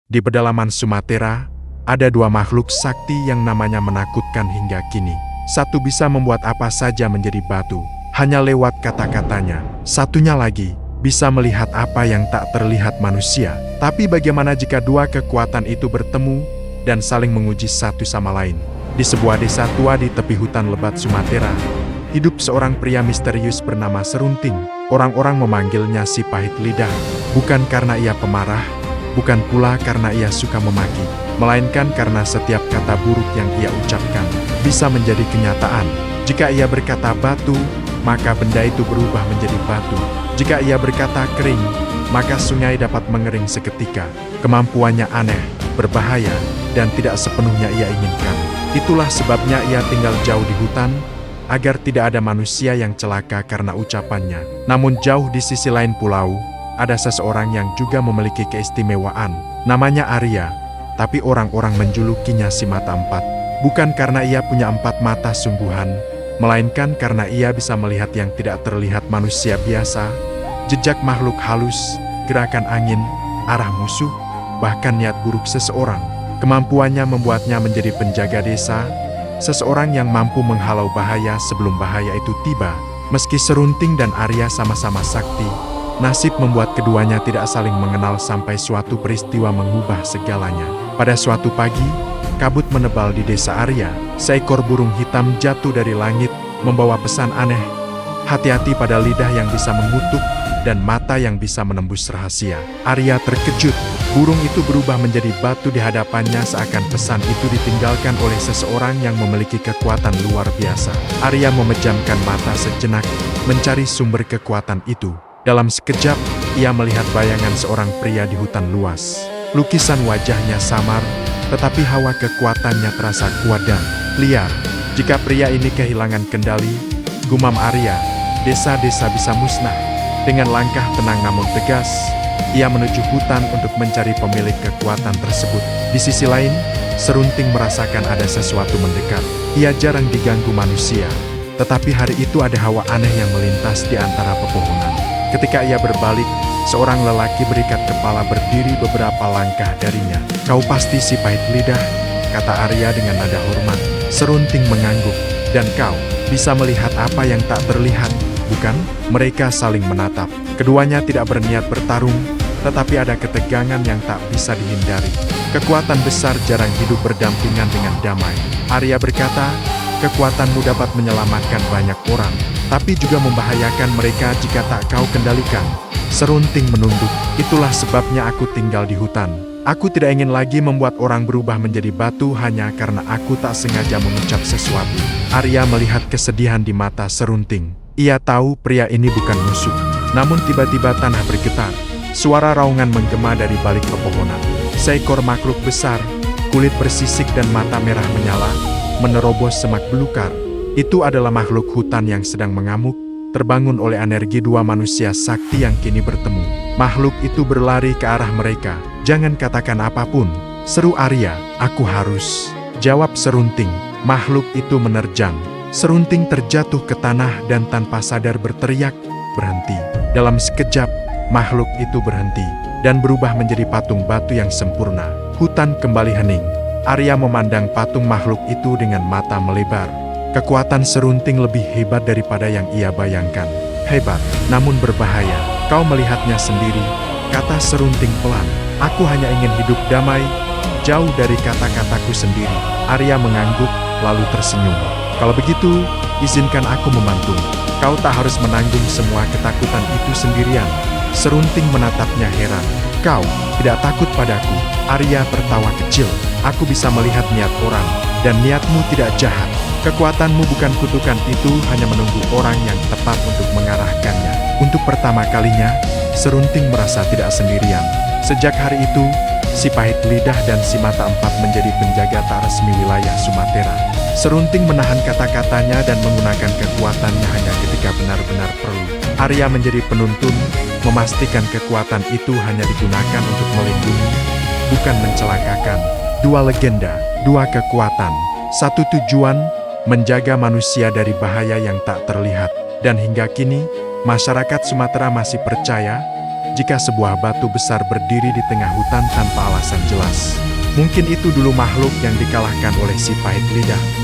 Di pedalaman Sumatera, ada dua makhluk sakti yang namanya menakutkan hingga kini. Satu bisa membuat apa saja menjadi batu, hanya lewat kata-katanya. Satunya lagi, bisa melihat apa yang tak terlihat manusia. Tapi bagaimana jika dua kekuatan itu bertemu dan saling menguji satu sama lain? Di sebuah desa tua di tepi hutan lebat Sumatera, hidup seorang pria misterius bernama Serunting. Orang-orang memanggilnya si pahit lidah, bukan karena ia pemarah, bukan pula karena ia suka memaki, melainkan karena setiap kata buruk yang ia ucapkan bisa menjadi kenyataan. Jika ia berkata batu, maka benda itu berubah menjadi batu. Jika ia berkata kering, maka sungai dapat mengering seketika. Kemampuannya aneh, berbahaya, dan tidak sepenuhnya ia inginkan. Itulah sebabnya ia tinggal jauh di hutan, agar tidak ada manusia yang celaka karena ucapannya. Namun jauh di sisi lain pulau, ada seseorang yang juga memiliki keistimewaan. Namanya Arya, tapi orang-orang menjulukinya si mata empat. Bukan karena ia punya empat mata sungguhan, melainkan karena ia bisa melihat yang tidak terlihat manusia biasa, jejak makhluk halus, gerakan angin, arah musuh, bahkan niat buruk seseorang. Kemampuannya membuatnya menjadi penjaga desa, seseorang yang mampu menghalau bahaya sebelum bahaya itu tiba. Meski Serunting dan Arya sama-sama sakti, nasib membuat keduanya tidak saling mengenal sampai suatu peristiwa mengubah segalanya. Pada suatu pagi, kabut menebal di desa Arya. Seekor burung hitam jatuh dari langit, membawa pesan aneh. Hati-hati pada lidah yang bisa mengutuk dan mata yang bisa menembus rahasia. Arya terkejut. Burung itu berubah menjadi batu di hadapannya seakan pesan itu ditinggalkan oleh seseorang yang memiliki kekuatan luar biasa. Arya memejamkan mata sejenak, mencari sumber kekuatan itu. Dalam sekejap, ia melihat bayangan seorang pria di hutan luas. Lukisan wajahnya samar, tetapi hawa kekuatannya terasa kuat dan liar. Jika pria ini kehilangan kendali, gumam Arya, desa-desa bisa musnah. Dengan langkah tenang namun tegas, ia menuju hutan untuk mencari pemilik kekuatan tersebut. Di sisi lain, Serunting merasakan ada sesuatu mendekat. Ia jarang diganggu manusia, tetapi hari itu ada hawa aneh yang melintas di antara pepohonan. Ketika ia berbalik, seorang lelaki berikat kepala berdiri beberapa langkah darinya. "Kau pasti si pahit lidah," kata Arya dengan nada hormat. Serunting mengangguk. "Dan kau bisa melihat apa yang tak terlihat, bukan?" Mereka saling menatap. Keduanya tidak berniat bertarung, tetapi ada ketegangan yang tak bisa dihindari. Kekuatan besar jarang hidup berdampingan dengan damai. Arya berkata, "Kekuatanmu dapat menyelamatkan banyak orang, tapi juga membahayakan mereka jika tak kau kendalikan." Serunting menunduk. "Itulah sebabnya aku tinggal di hutan. Aku tidak ingin lagi membuat orang berubah menjadi batu hanya karena aku tak sengaja mengucap sesuatu." Arya melihat kesedihan di mata Serunting. Ia tahu pria ini bukan musuh. Namun tiba-tiba tanah bergetar. Suara raungan menggema dari balik pepohonan. Seekor makhluk besar, kulit bersisik dan mata merah menyala, menerobos semak belukar. Itu adalah makhluk hutan yang sedang mengamuk, terbangun oleh energi dua manusia sakti yang kini bertemu. Makhluk itu berlari ke arah mereka. "Jangan katakan apapun," seru Arya. "Aku harus," jawab Serunting. Makhluk itu menerjang. Serunting terjatuh ke tanah dan tanpa sadar berteriak, "Berhenti!" Dalam sekejap, makhluk itu berhenti dan berubah menjadi patung batu yang sempurna. Hutan kembali hening. Arya memandang patung makhluk itu dengan mata melebar. Kekuatan Serunting lebih hebat daripada yang ia bayangkan. "Hebat, namun berbahaya. Kau melihatnya sendiri," kata Serunting pelan. "Aku hanya ingin hidup damai, jauh dari kata-kataku sendiri." Arya mengangguk, lalu tersenyum. "Kalau begitu, izinkan aku membantu. Kau tak harus menanggung semua ketakutan itu sendirian." Serunting menatapnya heran. "Kau tidak takut padaku?" Arya tertawa kecil. "Aku bisa melihat niat orang, dan niatmu tidak jahat. Kekuatanmu bukan kutukan, itu hanya menunggu orang yang tepat untuk mengarahkannya." Untuk pertama kalinya, Serunting merasa tidak sendirian. Sejak hari itu, si pahit lidah dan si mata empat menjadi penjaga tak resmi wilayah Sumatera. Serunting menahan kata-katanya dan menggunakan kekuatannya hanya ketika benar-benar perlu. Arya menjadi penuntun, memastikan kekuatan itu hanya digunakan untuk melindungi, bukan mencelakakan. Dua legenda, dua kekuatan, satu tujuan, menjaga manusia dari bahaya yang tak terlihat. Dan hingga kini, masyarakat Sumatera masih percaya jika sebuah batu besar berdiri di tengah hutan tanpa alasan jelas. Mungkin itu dulu makhluk yang dikalahkan oleh si pahit lidah.